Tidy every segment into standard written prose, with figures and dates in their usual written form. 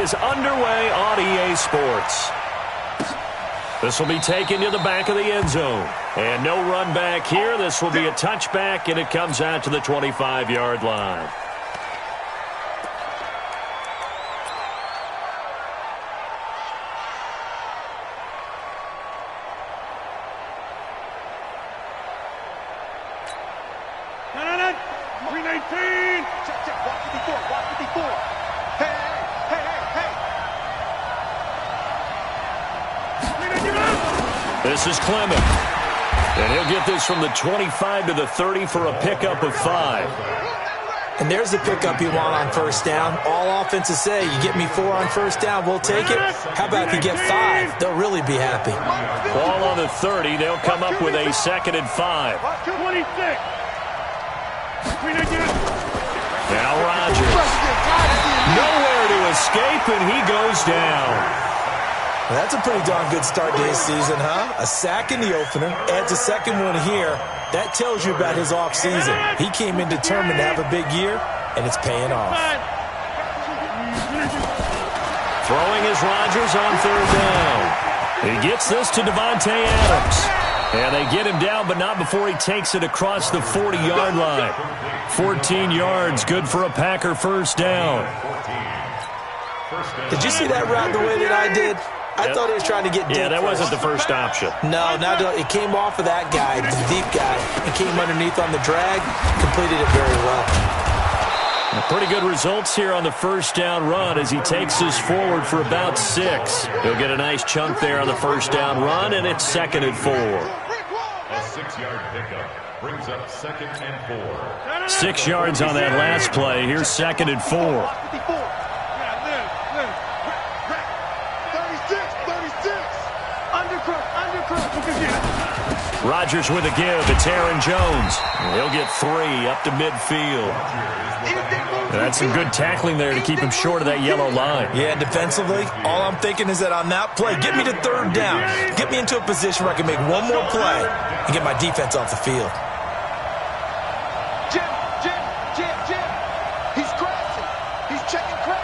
is underway on EA Sports. This will be taken to the back of the end zone. And no run back here. This will be a touchback, and it comes out to the 25-yard line. This is Clement. And he'll get this from the 25 to the 30 for a pickup of 5. And there's the pickup you want on first down. All offenses say, you get me 4 on first down, we'll take it. How about if you get 5? They'll really be happy. Ball on the 30. They'll come up with a 2nd and 5. Now Rodgers. Nowhere to escape, and he goes down. Well, that's a pretty darn good start to his season, huh? A sack in the opener, adds a second one here. That tells you about his offseason. He came in determined to have a big year, and it's paying off. Throwing is Rodgers on 3rd down. He gets this to Devontae Adams. And they get him down, but not before he takes it across the 40-yard line. 14 yards, good for a Packer first down. Did you see that route the way that I did? I thought he was trying to get deep. Yeah, that wasn't the first option. No, it came off of that guy, the deep guy, and came underneath on the drag, completed it very well. Pretty good results here on the first down run as he takes this forward for about 6. He'll get a nice chunk there on the first down run, and it's 2nd and 4. A 6-yard pickup brings up 2nd and 4. 6 yards on that last play. Here's 2nd and 4. Rodgers with a give. It's Aaron Jones. He'll get 3 up to midfield. That's some good tackling there to keep him short of that yellow line. Yeah, defensively, all I'm thinking is that on that play, get me to 3rd down. Get me into a position where I can make one more play and get my defense off the field. Jim. He's crashing. He's checking crack.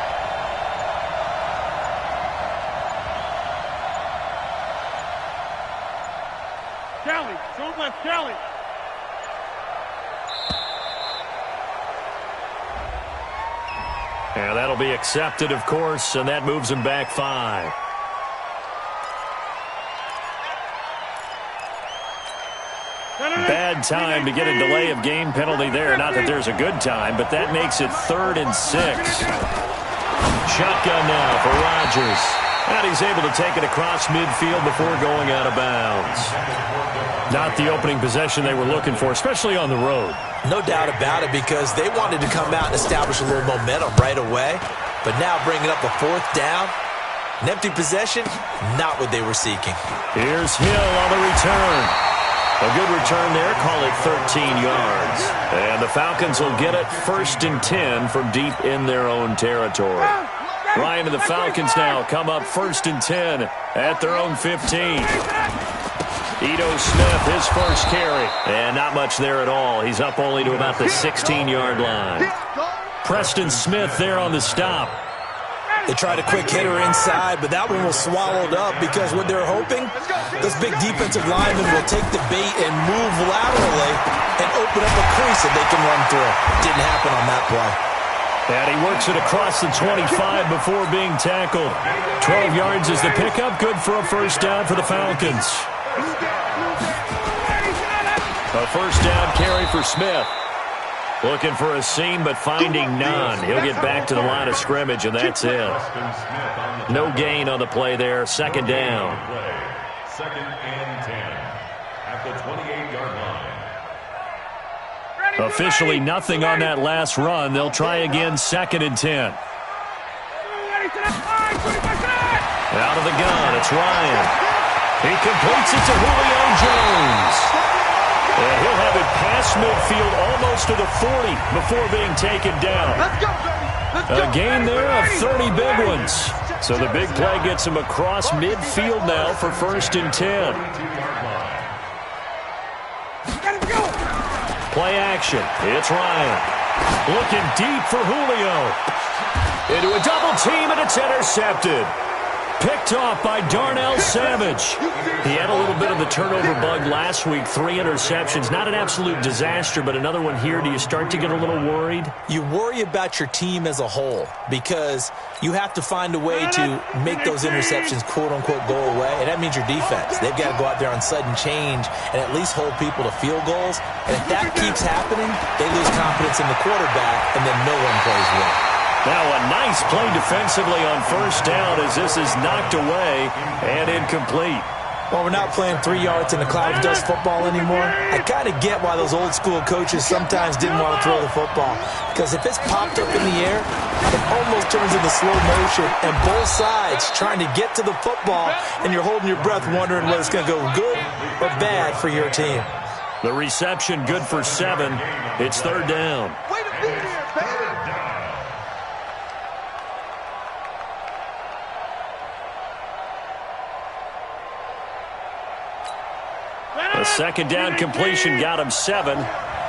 Kelly, show left, Kelly. And that'll be accepted, of course, and that moves him back 5. Bad time to get a delay of game penalty there. Not that there's a good time, but that makes it 3rd and 6. Shotgun now for Rodgers. And he's able to take it across midfield before going out of bounds. Not the opening possession they were looking for, especially on the road. No doubt about it, because they wanted to come out and establish a little momentum right away. But now bringing up a 4th down, an empty possession, not what they were seeking. Here's Hill on the return. A good return there, call it 13 yards. And the Falcons will get it 1st and 10 from deep in their own territory. Ryan and the Falcons now come up 1st and 10 at their own 15. Ito Smith, his first carry. And not much there at all. He's up only to about the 16-yard line. Preston Smith there on the stop. They tried a quick hitter inside, but that one was swallowed up because what they're hoping, those big defensive linemen will take the bait and move laterally and open up a crease that they can run through. Didn't happen on that play. And he works it across the 25 before being tackled. 12 yards is the pickup. Good for a first down for the Falcons. A first down carry for Smith. Looking for a seam, but finding none. He'll get back to the line of scrimmage, and that's it. No gain on the play there. 2nd down. 2nd and 10 at the 28-yard line. Officially nothing on that last run. They'll try again 2nd and 10. Out of the gun, it's Ryan. He completes it to Julio Jones. And he'll have it past midfield almost to the 40 before being taken down. A gain there of 30 big ones. So the big play gets him across midfield now for 1st and 10. Play action. It's Ryan. Looking deep for Julio. into a double team, and it's intercepted. Picked off by Darnell Savage. He had a little bit of the turnover bug last week, 3 interceptions. Not an absolute disaster, but another one here. Do you start to get a little worried? You worry about your team as a whole because you have to find a way to make those interceptions, quote-unquote, go away, and that means your defense. They've got to go out there on sudden change and at least hold people to field goals, and if that keeps happening, they lose confidence in the quarterback, and then no one plays well. Now a nice play defensively on first down as this is knocked away and incomplete. Well, we're not playing 3 yards in a cloud of dust football anymore. I kind of get why those old school coaches sometimes didn't want to throw the football. Because if it's popped up in the air, it almost turns into slow motion. And both sides trying to get to the football, and you're holding your breath wondering whether it's going to go good or bad for your team. The reception good for 7. It's third down. Way to be here, baby. A second down completion got him 7.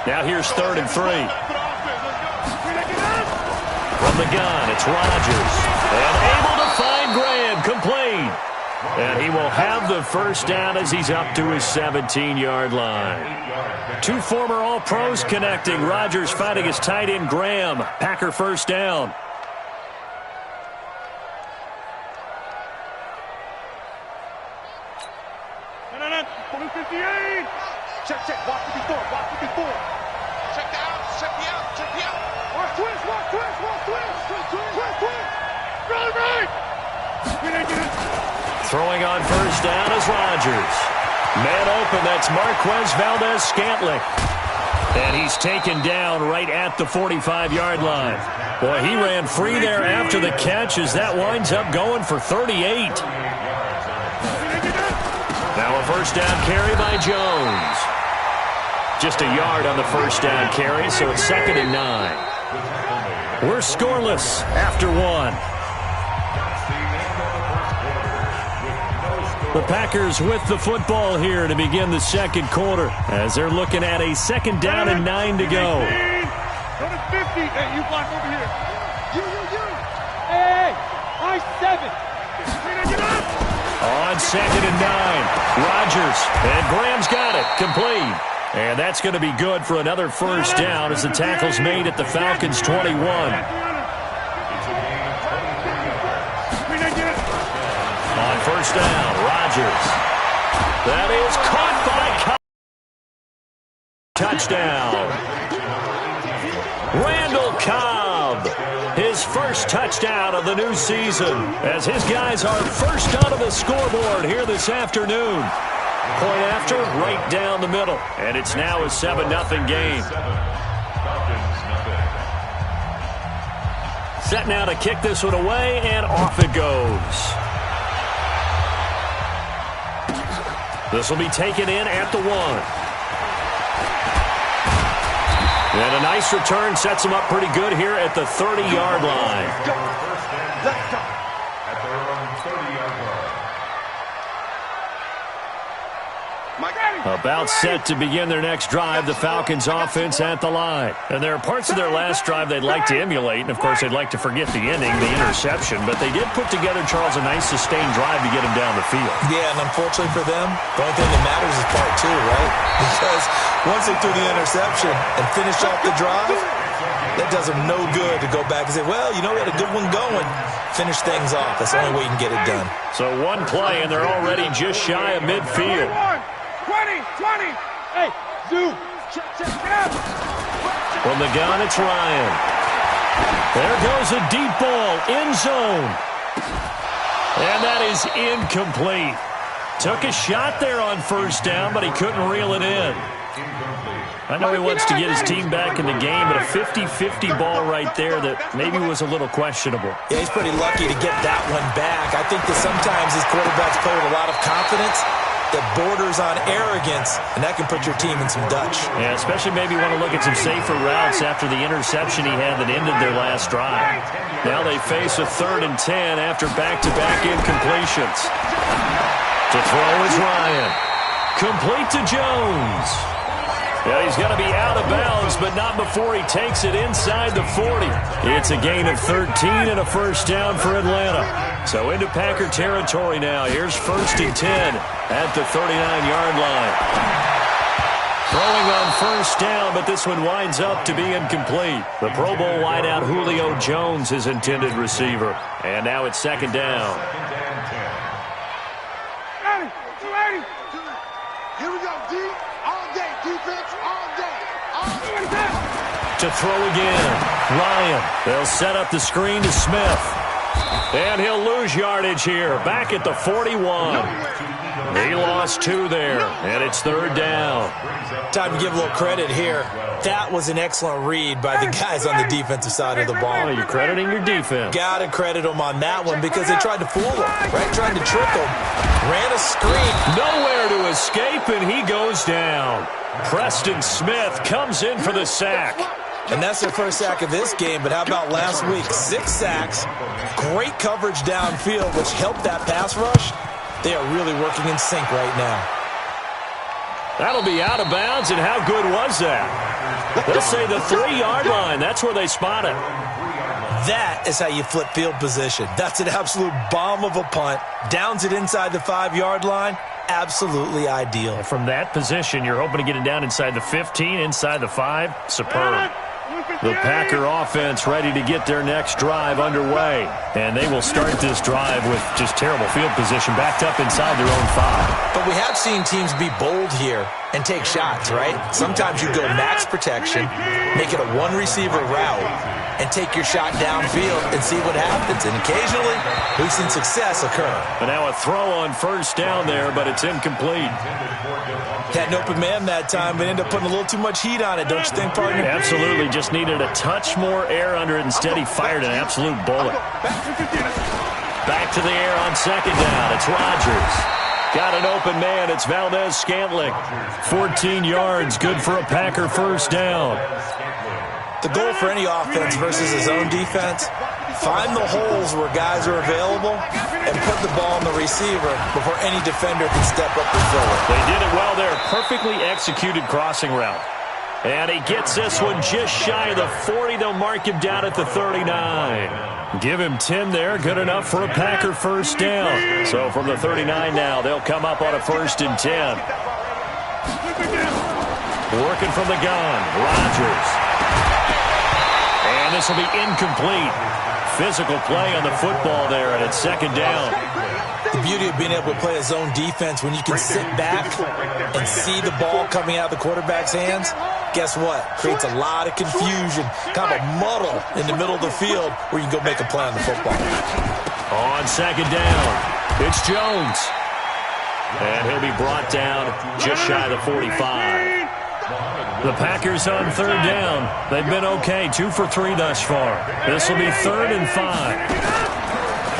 Now here's 3rd and 3. From the gun, it's Rodgers. And able to find Graham, complete. And he will have the first down as he's up to his 17-yard line. 2 former All-Pros connecting. Rodgers fighting his tight end Graham. Packer first down. Check, watch it before. Check the out. Watch twist. Really right. Throwing on first down is Rodgers. Man open, that's Marquez Valdez-Scantling. And he's taken down right at the 45-yard line. Boy, he ran free there after the catch as that winds up going for 38. Now a first down carry by Jones. Just a yard on the first down carry, so it's 2nd and 9. We're scoreless after 1. The Packers with the football here to begin the second quarter as they're looking at a 2nd down and 9 to go. Go to 50. Hey, you block over here. You. Hey, I 7. On 2nd and 9, Rodgers, and Graham's got it, complete. And that's going to be good for another first down as the tackle's made at the Falcons' 21. On first down, Rodgers. That is caught by Cobb. Touchdown. Randall Cobb. His first touchdown of the new season as his guys are first onto the scoreboard here this afternoon. Point after, right down the middle. And it's now a 7-0 game. Set now to kick this one away, and off it goes. This will be taken in at the 1. And a nice return sets him up pretty good here at the 30-yard line. Let's go. At their own 30-yard line. About set to begin their next drive, the Falcons offense at the line. And there are parts of their last drive they'd like to emulate, and of course they'd like to forget the ending, the interception, but they did put together, Charles, a nice sustained drive to get him down the field. Yeah, and unfortunately for them, the only thing that matters is part 2, right? Because once they threw the interception and finished off the drive, that does them no good to go back and say, well, you know, we had a good one going. Finish things off. That's the only way you can get it done. So one play, and they're already just shy of midfield. 20. Hey, Zoo. Check. From the gun, it's Ryan. There goes a deep ball, end zone. And that is incomplete. Took a shot there on first down, but he couldn't reel it in. I know he wants to get his team back in the game, but a 50-50 ball right there that maybe was a little questionable. Yeah, he's pretty lucky to get that one back. I think that sometimes his quarterbacks play with a lot of confidence that borders on arrogance, and that can put your team in some Dutch. Yeah, especially maybe want to look at some safer routes after the interception he had that ended their last drive. Now they face a 3rd and 10 after back-to-back incompletions. To throw is Ryan. Complete to Jones. Yeah, he's going to be out of bounds, but not before he takes it inside the 40. It's a gain of 13 and a first down for Atlanta. So into Packer territory now. Here's 1st and 10 at the 39-yard line. Throwing on first down, but this one winds up to be incomplete. The Pro Bowl wideout Julio Jones, his intended receiver. And now it's 2nd down. Here we go, D. All day. Defense all day. All day. To throw again. Ryan. They'll set up the screen to Smith. And he'll lose yardage here. Back at the 41. He lost 2 there, and it's 3rd down. Time to give a little credit here. That was an excellent read by the guys on the defensive side of the ball. Oh, you're crediting your defense. Got to credit them on that one because they tried to fool him, right? Tried to trick him. Ran a screen. Nowhere to escape, and he goes down. Preston Smith comes in for the sack. And that's their first sack of this game, but how about last week? 6 sacks, great coverage downfield, which helped that pass rush. They are really working in sync right now. That'll be out of bounds, and how good was that? They'll say the 3-yard line. That's where they spot it. That is how you flip field position. That's an absolute bomb of a punt. Downs it inside the 5-yard line. Absolutely ideal. From that position, you're hoping to get it down inside the 15, inside the 5. Superb. The Packer offense ready to get their next drive underway. And they will start this drive with just terrible field position, backed up inside their own 5. But we have seen teams be bold here and take shots, right? Sometimes you go max protection, make it a one-receiver route, and take your shot downfield and see what happens. And occasionally, we've seen success occur. And now a throw on first down there, but it's incomplete. Had an open man that time, but ended up putting a little too much heat on it, don't you think, partner? Absolutely. Just needed a touch more air under it. Instead, he fired an absolute bullet. Back to the air on 2nd down. It's Rodgers. Got an open man. It's Valdez-Scantling. 14 yards. Good for a Packer first down. The goal for any offense versus his own defense, find the holes where guys are available and put the ball on the receiver before any defender can step up and fill it. They did it well there. Perfectly executed crossing route. And he gets this one just shy of the 40. They'll mark him down at the 39. Give him 10 there. Good enough for a Packer first down. So from the 39 now, they'll come up on a 1st and 10. Working from the gun. Rodgers. And this will be incomplete. Physical play on the football there, and it's 2nd down. The beauty of being able to play a zone defense when you can sit back and see the ball coming out of the quarterback's hands, guess what? Creates a lot of confusion, kind of a muddle in the middle of the field where you can go make a play on the football. On 2nd down, it's Jones. And he'll be brought down just shy of the 45. The Packers on 3rd down. They've been okay, 2 for 3 thus far. This will be 3rd and 5.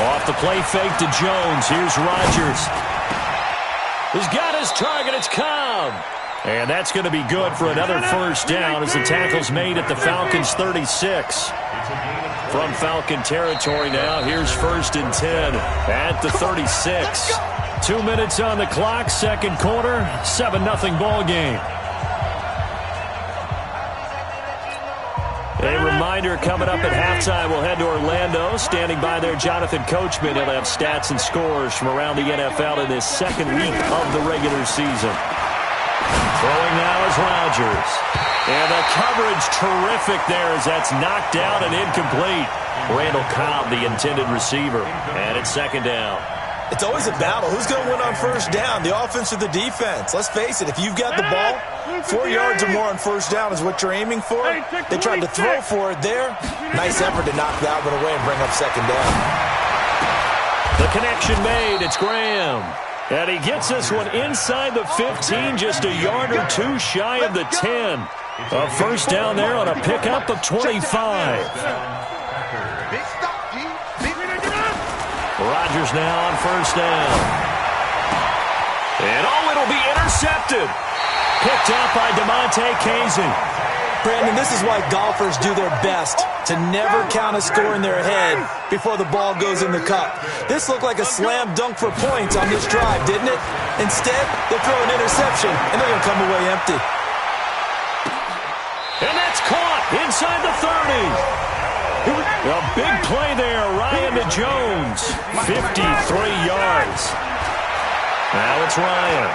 Off the play fake to Jones. Here's Rodgers. He's got his target. It's Cobb. And that's going to be good for another first down as the tackle's made at the Falcons' 36. From Falcon territory now, here's 1st and 10 at the 36. 2 minutes on the clock, 2nd quarter, 7-0 ball game. A reminder coming up at halftime, we'll head to Orlando. Standing by there, Jonathan Coachman. He'll have stats and scores from around the NFL in his 2nd week of the regular season. Throwing now is Rodgers. And the coverage terrific there as that's knocked down and incomplete. Randall Cobb, the intended receiver. And it's 2nd down. It's always a battle. Who's going to win on first down, the offense or the defense? Let's face it, if you've got the ball, 4 yards or more on first down is what you're aiming for. They tried to throw for it there. Nice effort to knock that one away and bring up 2nd down. The connection made. It's Graham. And he gets this one inside the 15, just a yard or 2 shy of the 10. A first down there on a pickup of 25. Rodgers now on first down. And it'll be intercepted. Picked out by DeMonte Kazin. Brandon, this is why golfers do their best to never count a score in their head before the ball goes in the cup. This looked like a slam dunk for points on this drive, didn't it? Instead, they'll throw an interception, and they're going to come away empty. Inside the 30. A big play there. Ryan to Jones. 53 yards. Now it's Ryan.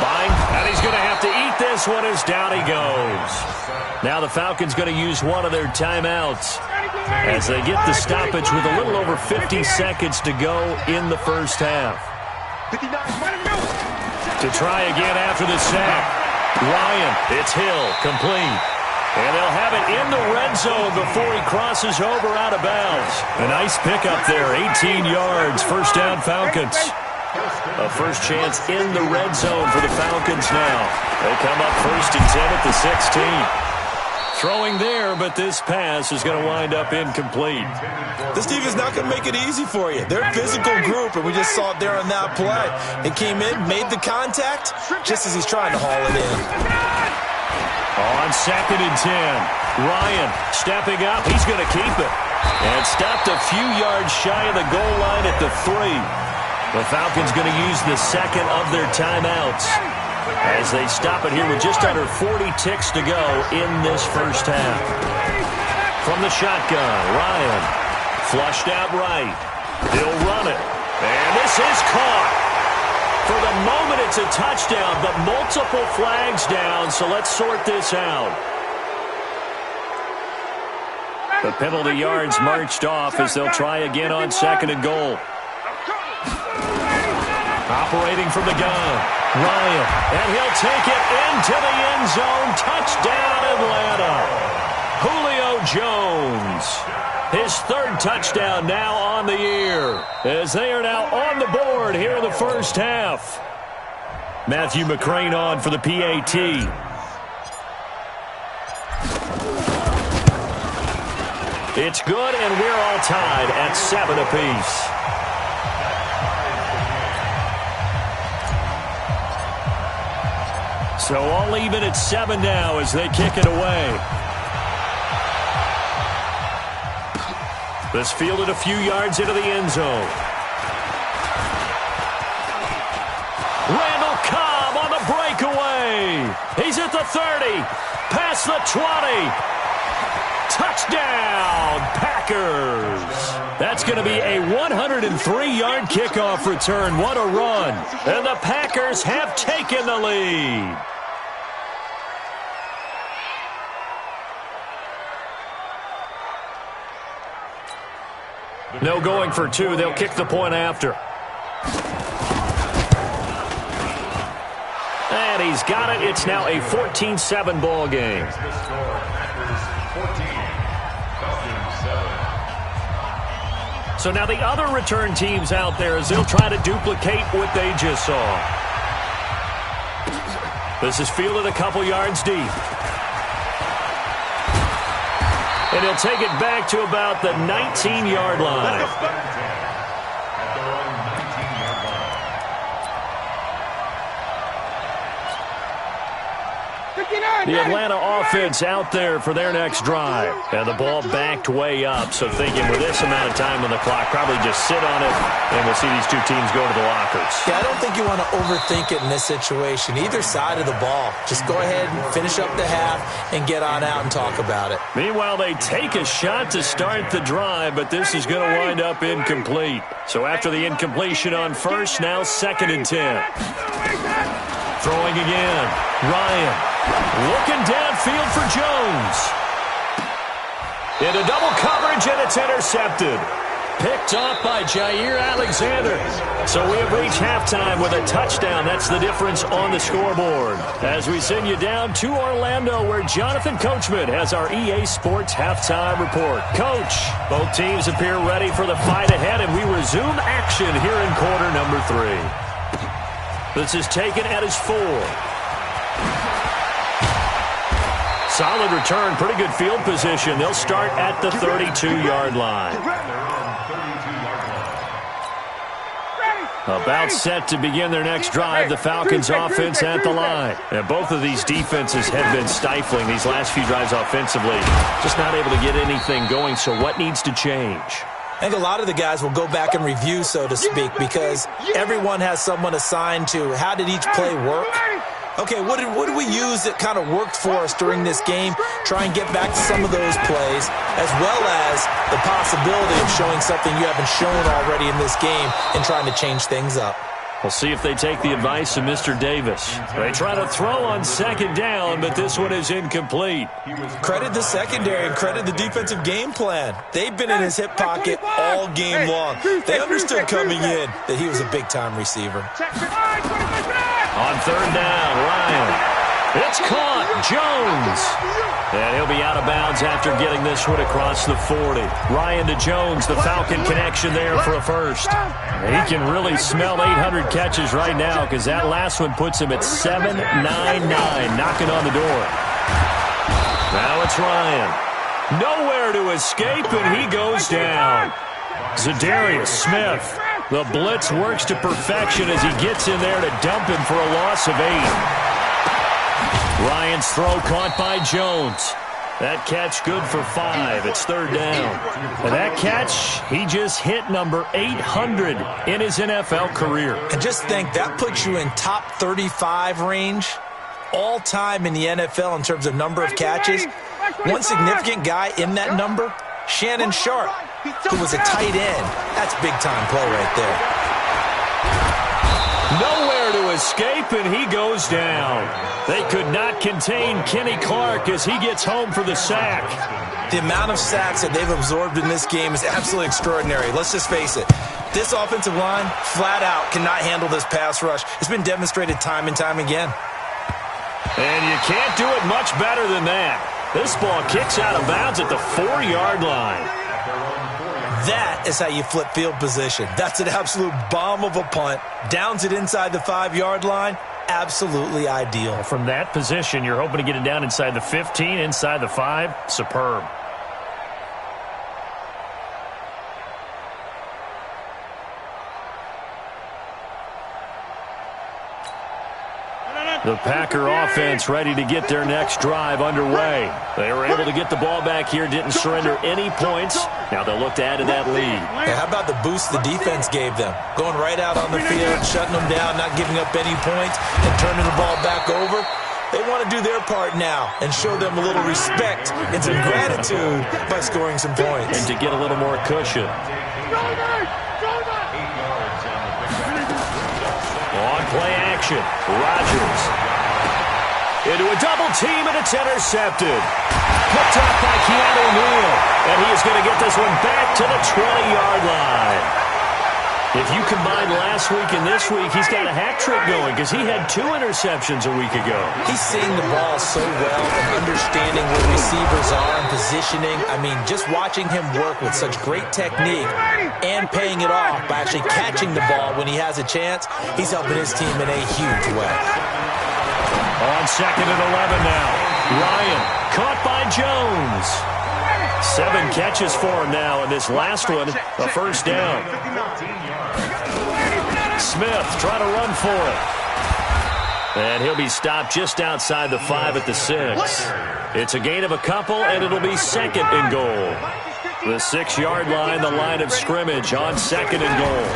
Buying, and he's going to have to eat this one as down he goes. Now the Falcons going to use one of their timeouts as they get the stoppage with a little over 50 seconds to go in the first half. To try again after the sack. Ryan, it's Hill, complete. And they'll have it in the red zone before he crosses over out of bounds. A nice pickup there, 18 yards, first down Falcons. A first chance in the red zone for the Falcons now. They come up first and 10 at the 16. Throwing there, but this pass is going to wind up incomplete. This defense is not going to make it easy for you. They're a physical group, and we just saw it there on that play. It came in, made the contact, just as he's trying to haul it in. On second and 10, Ryan stepping up. He's going to keep it. And stopped a few yards shy of the goal line at the 3. The Falcons going to use the second of their timeouts as they stop it here with just under 40 ticks to go in this first half. From the shotgun, Ryan flushed out right. He'll run it. And this is caught. For the moment, it's a touchdown, but multiple flags down, so let's sort this out. The penalty yards marched off as they'll try again on second and goal. Operating from the gun, Ryan, and he'll take it into the end zone. Touchdown, Atlanta. Julio Jones. His third touchdown now on the year as they are now on the board here in the first half. Matthew McCrane on for the PAT. It's good, and we're all tied at 7 apiece. So all even at 7 now as they kick it away. This fielded a few yards into the end zone. Randall Cobb on the breakaway. He's at the 30. Past the 20. Touchdown, Packers. That's going to be a 103-yard kickoff return. What a run. And the Packers have taken the lead. No going for 2. They'll kick the point after. And he's got it. It's now a 14-7 ball game. So now the other return teams out there as they'll try to duplicate what they just saw. This is fielded a couple yards deep. And he'll take it back to about the 19-yard line. The Atlanta offense out there for their next drive. And the ball backed way up, so thinking with this amount of time on the clock, probably just sit on it, and we'll see these two teams go to the lockers. Yeah, I don't think you want to overthink it in this situation. Either side of the ball. Just go ahead and finish up the half and get on out and talk about it. Meanwhile, they take a shot to start the drive, but this is going to wind up incomplete. So after the incompletion on first, now second and 10. Throwing again. Ryan looking downfield for Jones. Into double coverage, and it's intercepted. Picked off by Jair Alexander. So we have reached halftime with a touchdown. That's the difference on the scoreboard. As we send you down to Orlando, where Jonathan Coachman has our EA Sports halftime report. Coach, both teams appear ready for the fight ahead, and we resume action here in quarter number 3. This is taken at his 4. Solid return, pretty good field position. They'll start at the 32-yard line. About set to begin their next drive, the Falcons offense at the line. And both of these defenses have been stifling these last few drives offensively. Just not able to get anything going, so what needs to change? I think a lot of the guys will go back and review, so to speak, because everyone has someone assigned to how did each play work. Okay, what did we use that kind of worked for us during this game? Try and get back to some of those plays, as well as the possibility of showing something you haven't shown already in this game and trying to change things up. We'll see if they take the advice of Mr. Davis. They try to throw on second down, but this one is incomplete. Credit the secondary and credit the defensive game plan. They've been in his hip pocket all game long. They understood coming in that he was a big-time receiver. On third down, Ryan. It's caught. Jones. And he'll be out of bounds after getting this one across the 40. Ryan to Jones, the Falcon connection there for a first. He can really smell 800 catches right now because that last one puts him at 799, knocking on the door. Now it's Ryan. Nowhere to escape, and he goes down. Zadarius Smith. The blitz works to perfection as he gets in there to dump him for a loss of 8. Ryan's throw caught by Jones. That catch good for 5. It's third down. And that catch, he just hit number 800 in his NFL career. And just think, that puts you in top 35 range all time in the NFL in terms of number of catches. One significant guy in that number, Shannon Sharp, who was a tight end. That's big-time play right there. Nowhere to escape, and he goes down. They could not contain Kenny Clark as he gets home for the sack. The amount of sacks that they've absorbed in this game is absolutely extraordinary. Let's just face it. This offensive line, flat out, cannot handle this pass rush. It's been demonstrated time and time again. And you can't do it much better than that. This ball kicks out of bounds at the 4-yard line. That is how you flip field position. That's an absolute bomb of a punt. Downs it inside the 5-yard line. Absolutely ideal. From that position, you're hoping to get it down inside the 15, inside the 5. Superb. The Packer offense ready to get their next drive underway. They were able to get the ball back here, didn't surrender any points. Now they'll look to add to that lead. Hey, how about the boost the defense gave them? Going right out on the field, shutting them down, not giving up any points, and turning the ball back over. They want to do their part now and show them a little respect and some gratitude by scoring some points. And to get a little more cushion. On play action, Rodgers. Into a double team, and it's intercepted. Picked up by Keanu Neal. And he is going to get this one back to the 20-yard line. If you combine last week and this week, he's got a hat trick going because he had 2 interceptions a week ago. He's seeing the ball so well and understanding where receivers are and positioning. I mean, just watching him work with such great technique and paying it off by actually catching the ball when he has a chance, he's helping his team in a huge way. On second and 11 now. Ryan caught by Jones. 7 catches for him now, and this last one, a first down. Smith trying to run for it. And he'll be stopped just outside the 5 at the 6. It's a gain of a couple, and it'll be second and goal. The 6-yard line, the line of scrimmage on second and goal.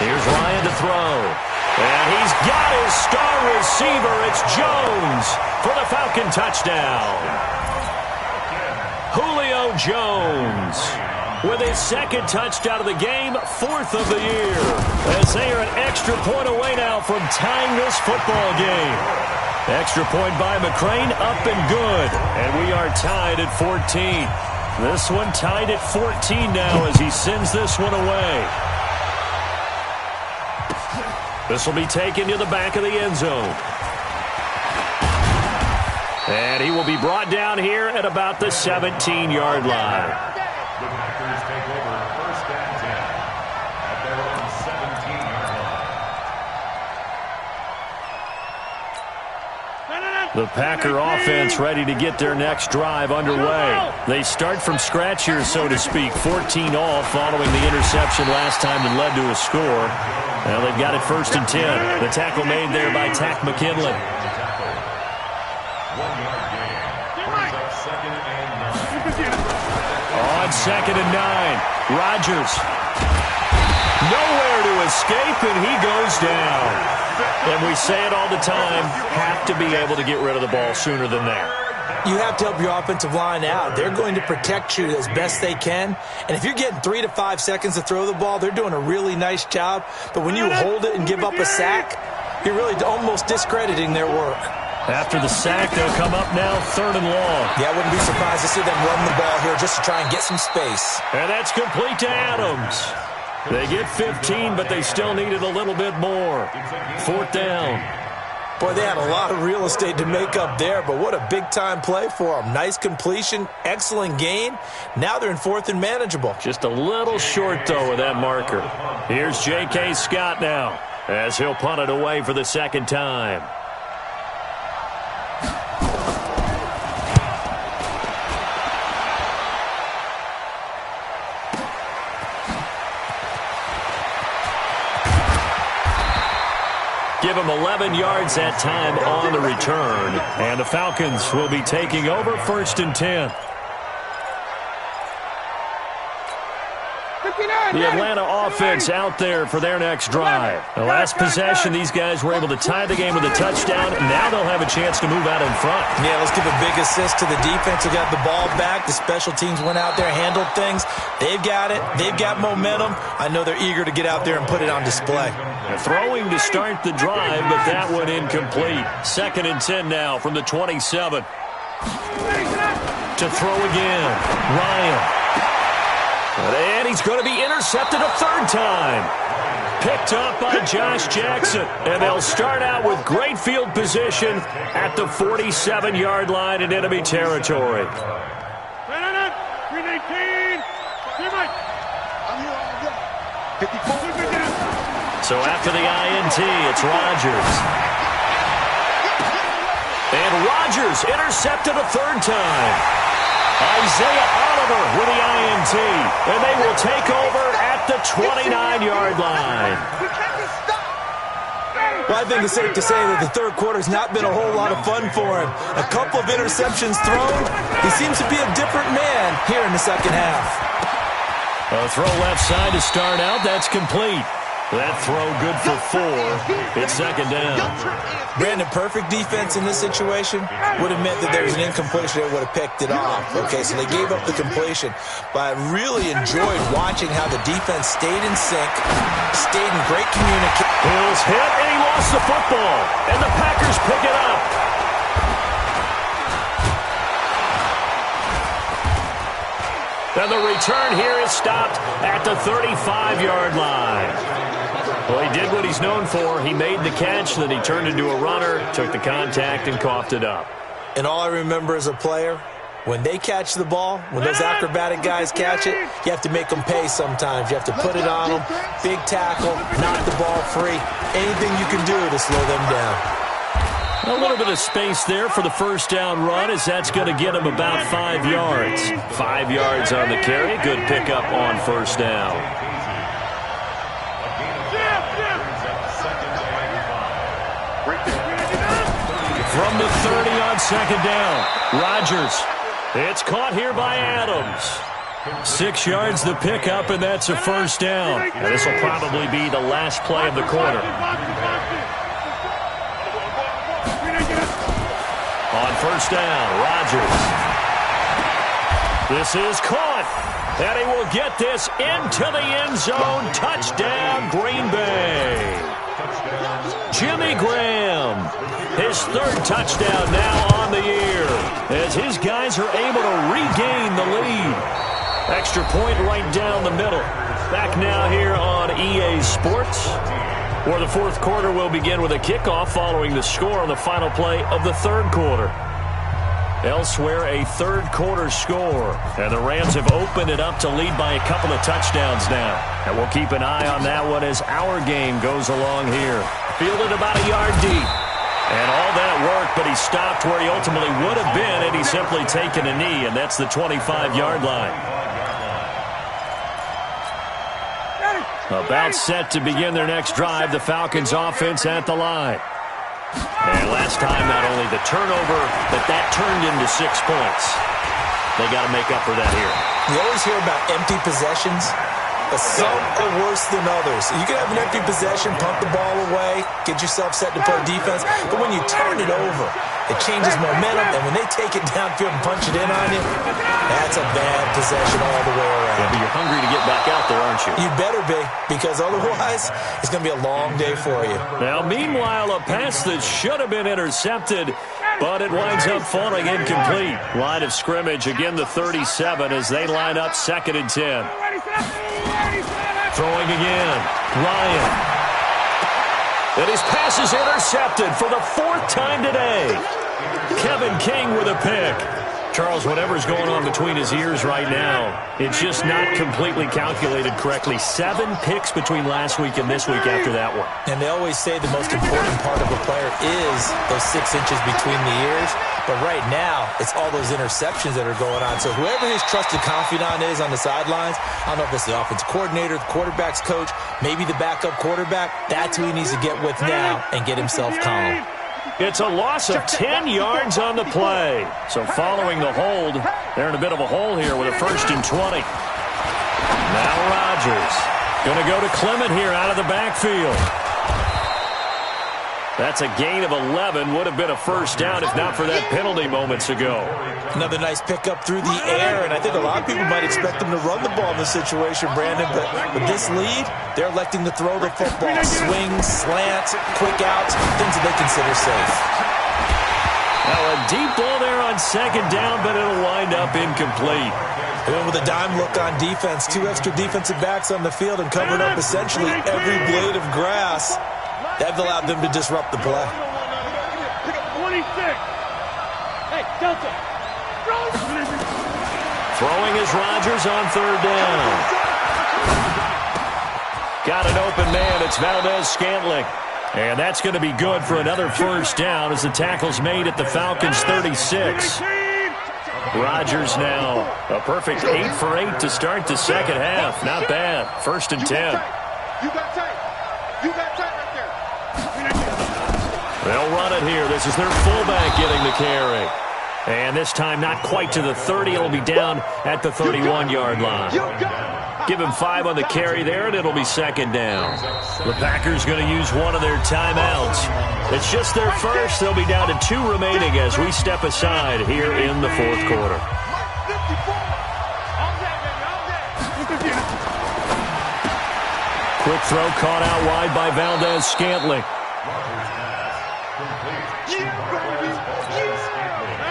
Here's Ryan to throw. And he's got his star receiver. It's Jones for the Falcon touchdown. Julio Jones with his second touchdown of the game, 4th of the year, as they are an extra point away now from tying this football game. Extra point by McCrane, up and good, and we are tied at 14. This one tied at 14 now as he sends this one away. This will be taken to the back of the end zone. And he will be brought down here at about the 17-yard line. The Packers take over 1st and 10 at their own 17-yard line. The Packer offense ready to get their next drive underway. They start from scratch here, so to speak. 14 all following the interception last time that led to a score. Well, they've got it 1st and 10. The tackle made there by Tack McKinley. 1-yard gain brings up 2nd and 9. On 2nd and 9, Rodgers. Nowhere to escape, and he goes down. And we say it all the time, have to be able to get rid of the ball sooner than that. You have to help your offensive line out. They're going to protect you as best they can. And if you're getting 3 to 5 seconds to throw the ball, they're doing a really nice job. But when you hold it and give up a sack, you're really almost discrediting their work. After the sack, they'll come up now 3rd and long. Yeah, I wouldn't be surprised to see them run the ball here just to try and get some space. And that's complete to Adams. They get 15, but they still needed a little bit more. 4th down. Boy, they had a lot of real estate to make up there, but what a big-time play for them. Nice completion, excellent gain. Now they're in 4th and manageable. Just a little short, though, with that marker. Here's J.K. Scott now, as he'll punt it away for the 2nd time. Give him 11 yards that time on the return. And the Falcons will be taking over 1st and 10. The Atlanta offense out there for their next drive. The last possession, these guys were able to tie the game with a touchdown. Now they'll have a chance to move out in front. Yeah, let's give a big assist to the defense who got the ball back. The special teams went out there, handled things. They've got it. They've got momentum. I know they're eager to get out there and put it on display. Throwing to start the drive, but that one incomplete. 2nd and 10 now from the 27. To throw again. Ryan. And he's going to be intercepted a 3rd time. Picked up by Josh Jackson. And they'll start out with great field position at the 47-yard line in enemy territory. So after the INT, it's Rodgers. And Rodgers intercepted a 3rd time. Isaiah Oliver with the INT. And they will take over at the 29-yard line. Well, I think it's safe to say that the 3rd quarter's not been a whole lot of fun for him. A couple of interceptions thrown. He seems to be a different man here in the 2nd half. A throw left side to start out. That's complete. That throw good for 4. It's 2nd down. Brandon, perfect defense in this situation would have meant that there was an incompletion that would have picked it off. Okay, so they gave up the completion. But I really enjoyed watching how the defense stayed in sync, stayed in great communication. Hill's hit, and he lost the football. And the Packers pick it up. And the return here is stopped at the 35-yard line. Well, he did what he's known for. He made the catch, then he turned into a runner, took the contact, and coughed it up. And all I remember as a player, when they catch the ball, when those acrobatic guys catch it, you have to make them pay sometimes. You have to put it on them, big tackle, knock the ball free. Anything you can do to slow them down. A little bit of space there for the 1st down run, as that's going to get him about 5 yards. 5 yards on the carry. Good pickup on 1st down. From the 30 on 2nd down, Rodgers. It's caught here by Adams. 6 yards the pickup, and that's a 1st down. And this will probably be the last play of the quarter. On 1st down, Rodgers. This is caught. And he will get this into the end zone. Touchdown, Green Bay. Jimmy Graham, his 3rd touchdown now on the year, as his guys are able to regain the lead. Extra point right down the middle. Back now here on EA Sports, where the 4th quarter will begin with a kickoff following the score on the final play of the 3rd quarter. Elsewhere, a 3rd quarter score. And the Rams have opened it up to lead by a couple of touchdowns now. And we'll keep an eye on that one as our game goes along here. Fielded about a yard deep. And all that work, but he stopped where he ultimately would have been, and he's simply taken a knee, and that's the 25-yard line. About set to begin their next drive, the Falcons offense at the line. And last time, not only the turnover, but that turned into 6 points. They got to make up for that here. You always hear about empty possessions. But some are worse than others. You can have an empty possession, punt the ball away, get yourself set to play defense, but when you turn it over, it changes momentum, and when they take it downfield and punch it in on you, that's a bad possession all the way around. Yeah, but you're hungry to get back out there, aren't you? You better be, because otherwise, it's going to be a long day for you. Now, meanwhile, a pass that should have been intercepted, but it winds up falling incomplete. Line of scrimmage, again the 37 as they line up 2nd and 10. Throwing again, Ryan. And his pass is intercepted for the 4th time today. Kevin King with a pick. Charles, whatever's going on between his ears right now, it's just not completely calculated correctly. 7 picks between last week and this week after that one. And they always say the most important part of a player is those 6 inches between the ears. But right now, it's all those interceptions that are going on. So whoever his trusted confidant is on the sidelines, I don't know if it's the offensive coordinator, the quarterback's coach, maybe the backup quarterback, that's who he needs to get with now and get himself calm. It's a loss of 10 yards on the play. So following the hold, they're in a bit of a hole here with a 1st and 20. Now Rodgers going to go to Clement here out of the backfield. That's a gain of 11. Would have been a 1st down if not for that penalty moments ago. Another nice pickup through the air, and I think a lot of people might expect them to run the ball in this situation, Brandon, but with this lead, they're electing to throw the football. Swings, slants, quick outs, things that they consider safe. Now a deep ball there on 2nd down, but it'll wind up incomplete. They went with a dime look on defense. 2 extra defensive backs on the field and covered up essentially every blade of grass. That allowed them to disrupt the play. Pick up 26. Hey, Delta. Throwing is Rodgers on 3rd down. Got an open man. It's Valdez-Scantling. And that's going to be good for another 1st down as the tackle's made at the Falcons' 36. Rodgers now a perfect 8 for 8 to start the 2nd half. Not bad. 1st and 10. You got tight. You got tight right there. They'll run it here. This is their fullback getting the carry. And this time not quite to the 30. It'll be down at the 31-yard line. Give him 5 on the carry there, and it'll be 2nd down. The Packers going to use one of their timeouts. It's just their first. They'll be down to 2 remaining as we step aside here in the 4th quarter. Quick throw caught out wide by Valdez-Scantling.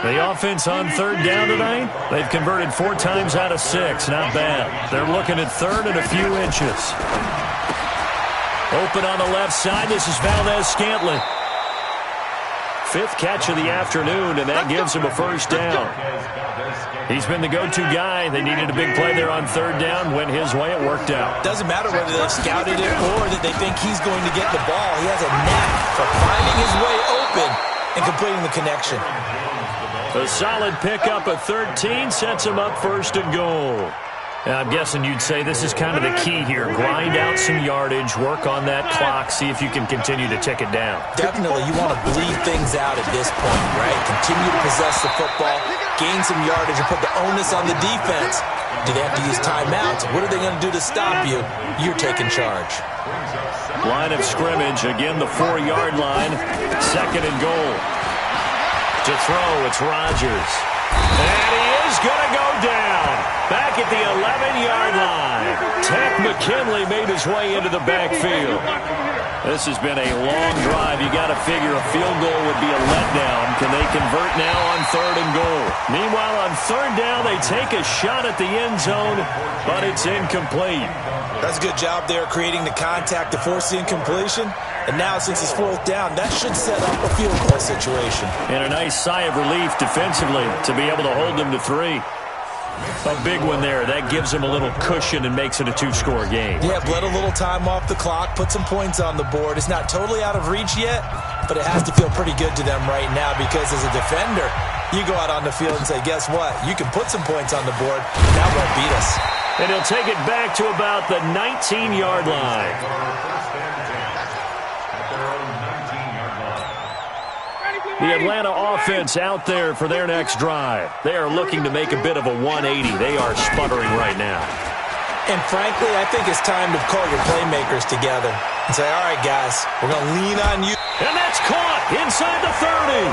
The offense on 3rd down tonight, they've converted 4 times out of 6. Not bad. They're looking at 3rd and a few inches. Open on the left side. This is Valdez-Scantling. 5th catch of the afternoon, and that gives him a 1st down. He's been the go-to guy. They needed a big play there on 3rd down. Went his way. It worked out. Doesn't matter whether they've scouted it or that they think he's going to get the ball. He has a knack for finding his way open and completing the connection. A solid pickup at 13 sets him up 1st and goal. And I'm guessing you'd say this is kind of the key here. Grind out some yardage, work on that clock, see if you can continue to tick it down. Definitely, you want to bleed things out at this point, right? Continue to possess the football, gain some yardage, and put the onus on the defense. Do they have to use timeouts? What are they going to do to stop you? You're taking charge. Line of scrimmage, again the 4-yard line, 2nd and goal. To throw, it's Rodgers. And he is going to go down. Back at the 11-yard line. Tech McKinley made his way into the backfield. This has been a long drive. You got to figure a field goal would be a letdown. Can they convert now on 3rd and goal? Meanwhile, on 3rd down, they take a shot at the end zone, but it's incomplete. That's a good job there creating the contact to force the incompletion. And now, since it's 4th down, that should set up a field goal situation. And a nice sigh of relief defensively to be able to hold them to 3. A big one there. That gives them a little cushion and makes it a 2-score game. Yeah, bled a little time off the clock, put some points on the board. It's not totally out of reach yet, but it has to feel pretty good to them right now because as a defender, you go out on the field and say, guess what? You can put some points on the board, and that won't beat us. And he'll take it back to about the 19-yard line. The Atlanta offense out there for their next drive. They are looking to make a bit of a 180. They are sputtering right now. And frankly, I think it's time to call your playmakers together and say, all right, guys, we're going to lean on you. And that's caught inside the 30.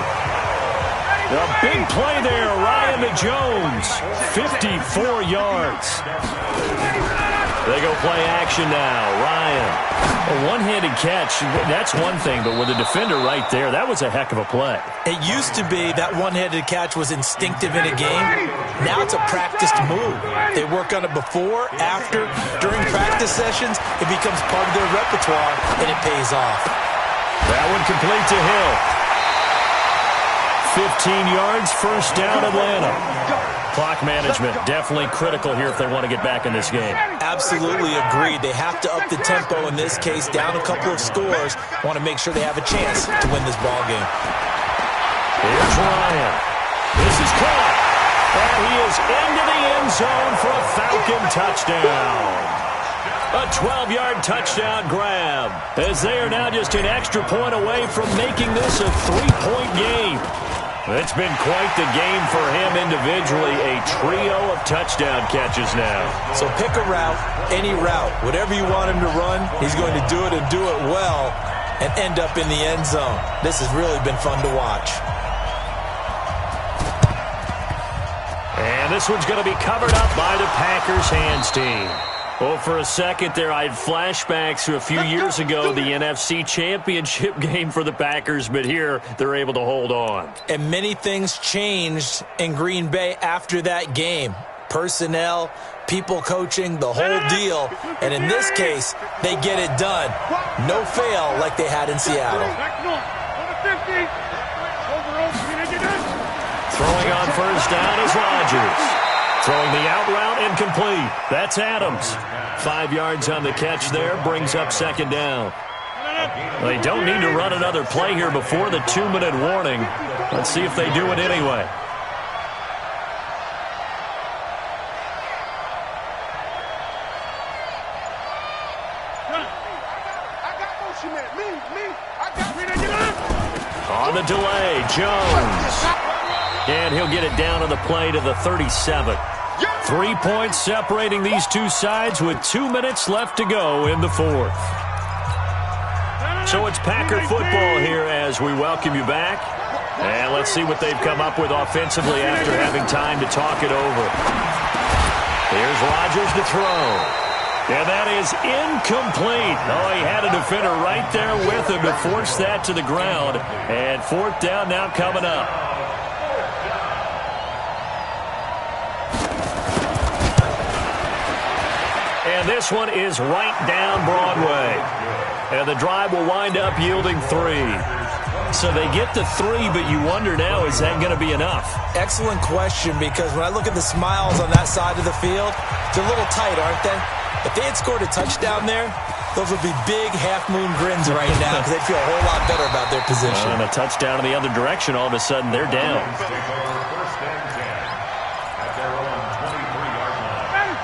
A big play there, Ryan to Jones. 54 yards. They go play action now. Ryan. A one-handed catch, that's one thing, but with a defender right there, that was a heck of a play. It used to be that one-handed catch was instinctive in a game. Now it's a practiced move. They work on it before, after, during practice sessions. It becomes part of their repertoire, and it pays off. That one complete to Hill. 15 yards, first down, Atlanta. Clock management definitely critical here if they want to get back in this game. Absolutely agreed. They have to up the tempo in this case, down a couple of scores. Want to make sure they have a chance to win this ball game. Here's Ryan. This is caught. And he is into the end zone for a Falcon touchdown. A 12-yard touchdown grab, as they are now just an extra point away from making this a 3-point game. It's been quite the game for him individually, a trio of touchdown catches now. So pick a route, any route, whatever you want him to run, he's going to do it and do it well and end up in the end zone. This has really been fun to watch. And this one's going to be covered up by the Packers hands team. Well, for a second there, I had flashbacks to a few years ago, the NFC Championship game for the Packers, but here they're able to hold on. And many things changed in Green Bay after that game. Personnel, people coaching, the whole deal. And in this case, they get it done. No fail like they had in Seattle. Throwing on first down is Rodgers. Throwing the out route incomplete. That's Adams. 5 yards on the catch there, brings up second down. They don't need to run another play here before the 2-minute warning. Let's see if they do it anyway. On the delay, Jones. And he'll get it down on the play to the 37. 3 points separating these two sides with 2 minutes left to go in the fourth. So it's Packer football here as we welcome you back. And let's see what they've come up with offensively after having time to talk it over. Here's Rodgers to throw. And that is incomplete. Oh, he had a defender right there with him to force that to the ground. And fourth down now coming up. And this one is right down Broadway. And the drive will wind up yielding 3. So they get to 3, but you wonder now, is that going to be enough? Excellent question, because when I look at the smiles on that side of the field, they're a little tight, aren't they? If they had scored a touchdown there, those would be big half-moon grins right now because they'd feel a whole lot better about their position. And a touchdown in the other direction, all of a sudden they're down.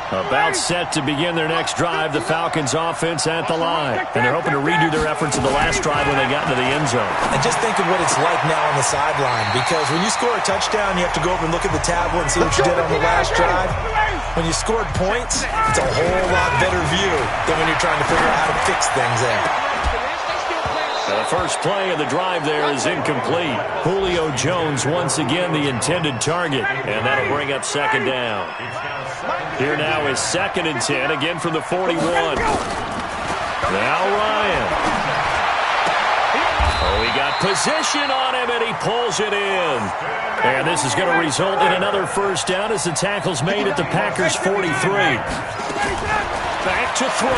About set to begin their next drive, the Falcons offense at the line. And they're hoping to redo their efforts of the last drive when they got into the end zone. And just think of what it's like now on the sideline, because when you score a touchdown, you have to go over and look at the tablet and see what you did on the last drive. When you scored points, it's a whole lot better view than when you're trying to figure out how to fix things there. The first play of the drive there is incomplete. Julio Jones once again the intended target, and that'll bring up second down. Here now is 2nd and 10, again from the 41. Now Ryan. Oh, he got position on him, and he pulls it in. And this is going to result in another first down as the tackle's made at the Packers' 43. Back to throw.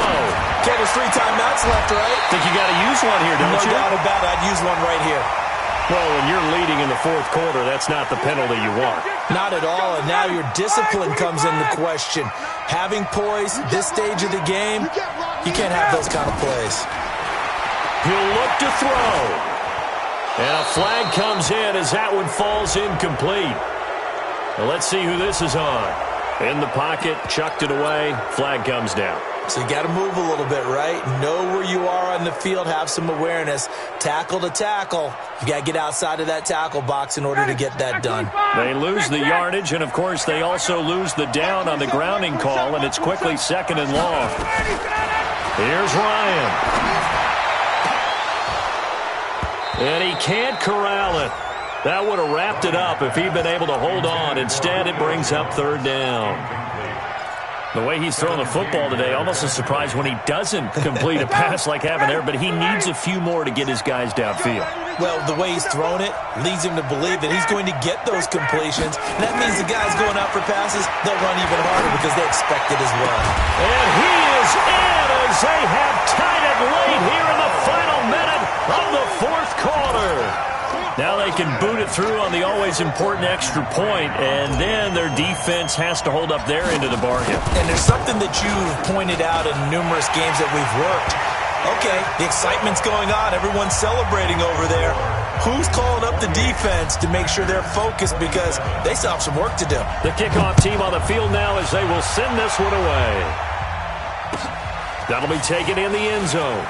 Okay, there's 3 timeouts left, right? Think you got to use one here, don't you? No doubt about it. I'd use one right here. Well, when you're leading in the fourth quarter, that's not the penalty you want. Not at all, and now your discipline comes into question. Having poise this stage of the game, you can't have those kind of plays. He'll look to throw. And a flag comes in as that one falls incomplete. Well, let's see who this is on. In the pocket, chucked it away, flag comes down. So you got to move a little bit, right? Know where you are on the field, have some awareness. Tackle to tackle. You got to get outside of that tackle box in order to get that done. They lose the yardage, and, of course, they also lose the down on the grounding call, and it's quickly 2nd and long. Here's Ryan. And he can't corral it. That would have wrapped it up if he'd been able to hold on. Instead, it brings up 3rd down. The way he's throwing the football today, almost a surprise when he doesn't complete a pass like happened there, but he needs a few more to get his guys downfield. Well, the way he's thrown it leads him to believe that he's going to get those completions. And that means the guys going out for passes, they'll run even harder because they expect it as well. And he is in as they have tied it late here in the final minute of the 4th quarter. Now they can boot it through on the always important extra point, and then their defense has to hold up their end of the bargain. And there's something that you've pointed out in numerous games that we've worked. Okay, the excitement's going on. Everyone's celebrating over there. Who's calling up the defense to make sure they're focused because they still have some work to do? The kickoff team on the field now as they will send this one away. That'll be taken in the end zone.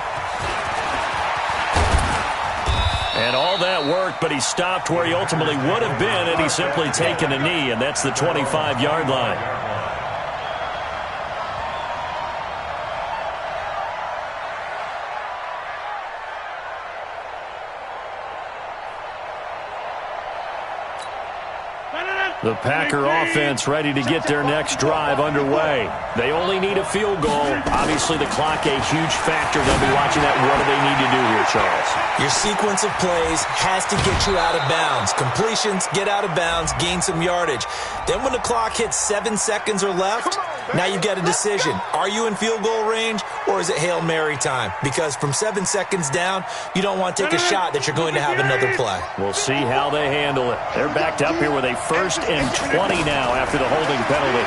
And all that worked, but he stopped where he ultimately would have been had he simply taken a knee, and that's the 25-yard line. The Packer offense ready to get their next drive underway. They only need a field goal. Obviously, the clock a huge factor. They'll be watching that. What do they need to do here, Charles? Your sequence of plays has to get you out of bounds. Completions, get out of bounds, gain some yardage. Then when the clock hits 7 seconds or left, now you've got a decision. Are you in field goal range or is it Hail Mary time? Because from 7 seconds down, you don't want to take a shot that you're going to have another play. We'll see how they handle it. They're backed up here with a 1st and 20 now after the holding penalty.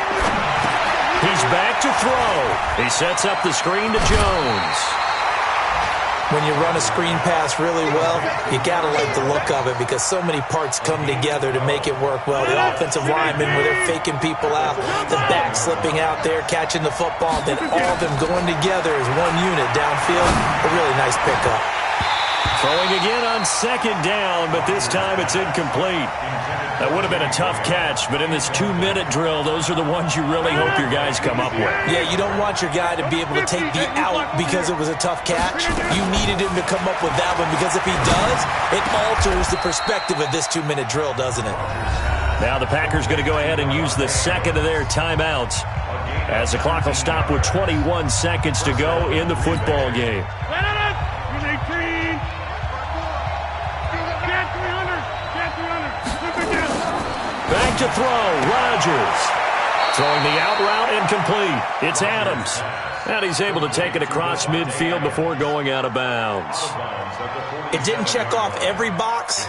He's back to throw. He sets up the screen to Jones. When you run a screen pass really well, you got to like the look of it because so many parts come together to make it work well. The offensive linemen, where they're faking people out, the back slipping out there, catching the football, then all of them going together as one unit downfield. A really nice pickup. Throwing again on 2nd down, but this time it's incomplete. That would have been a tough catch, but in this 2-minute drill, those are the ones you really hope your guys come up with. Yeah, you don't want your guy to be able to take the out because it was a tough catch. You needed him to come up with that one because if he does, it alters the perspective of this 2-minute drill, doesn't it? Now the Packers going to go ahead and use the 2nd of their timeouts as the clock will stop with 21 seconds to go in the football game. Back to throw, Rodgers. Throwing the out route incomplete. It's Adams. And he's able to take it across midfield before going out of bounds. It didn't check off every box,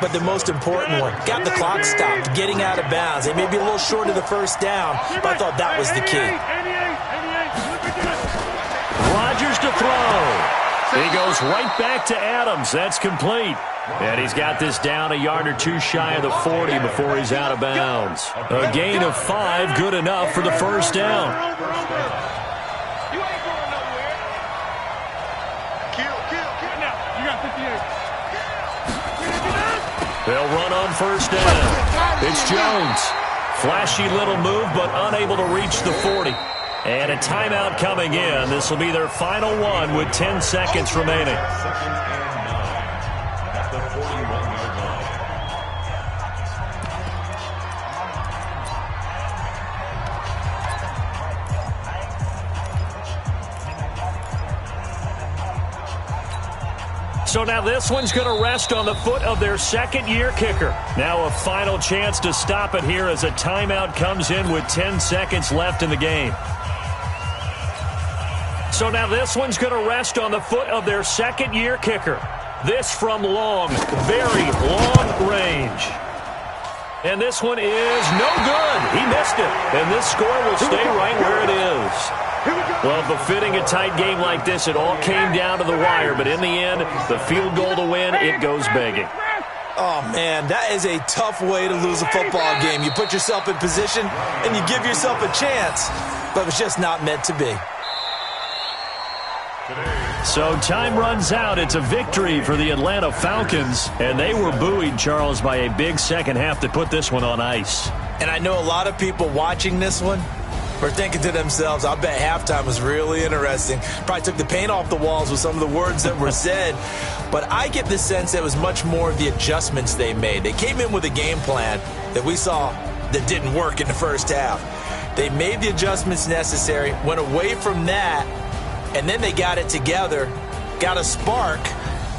but the most important one. Got the clock stopped, getting out of bounds. It may be a little short of the 1st down, but I thought that was the key. Rodgers to throw. He goes right back to Adams. That's complete. And he's got this down a yard or two shy of the 40 before he's out of bounds. A gain of 5, good enough for the 1st down. You ain't going nowhere. Kill. Now, you got 58. They'll run on 1st down. It's Jones. Flashy little move, but unable to reach the 40. And a timeout coming in. This will be their final one with 10 seconds remaining. So now this one's going to rest on the foot of their 2nd-year kicker. Now a final chance to stop it here as a timeout comes in with 10 seconds left in the game. So now this one's going to rest on the foot of their 2nd-year kicker. This from long, very long range. And this one is no good. He missed it. And this score will stay right where it is. Well, befitting a tight game like this, it all came down to the wire. But in the end, the field goal to win, it goes begging. Oh, man, that is a tough way to lose a football game. You put yourself in position, and you give yourself a chance. But it's just not meant to be. So time runs out. It's a victory for the Atlanta Falcons, and they were buoyed, Charles, by a big second half that put this one on ice. And I know a lot of people watching this one were thinking to themselves, I bet halftime was really interesting. Probably took the paint off the walls with some of the words that were said. But I get the sense that it was much more of the adjustments they made. They came in with a game plan that we saw that didn't work in the first half. They made the adjustments necessary, went away from that, and then they got it together, got a spark,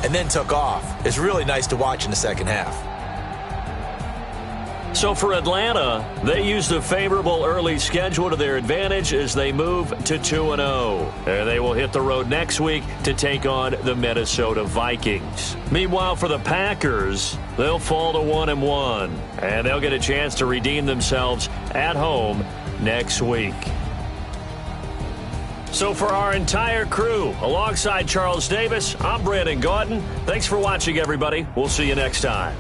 and then took off. It's really nice to watch in the second half. So for Atlanta, they used a favorable early schedule to their advantage as they move to 2-0. And they will hit the road next week to take on the Minnesota Vikings. Meanwhile, for the Packers, they'll fall to 1-1. And they'll get a chance to redeem themselves at home next week. So for our entire crew, alongside Charles Davis, I'm Brandon Gaudin. Thanks for watching, everybody. We'll see you next time.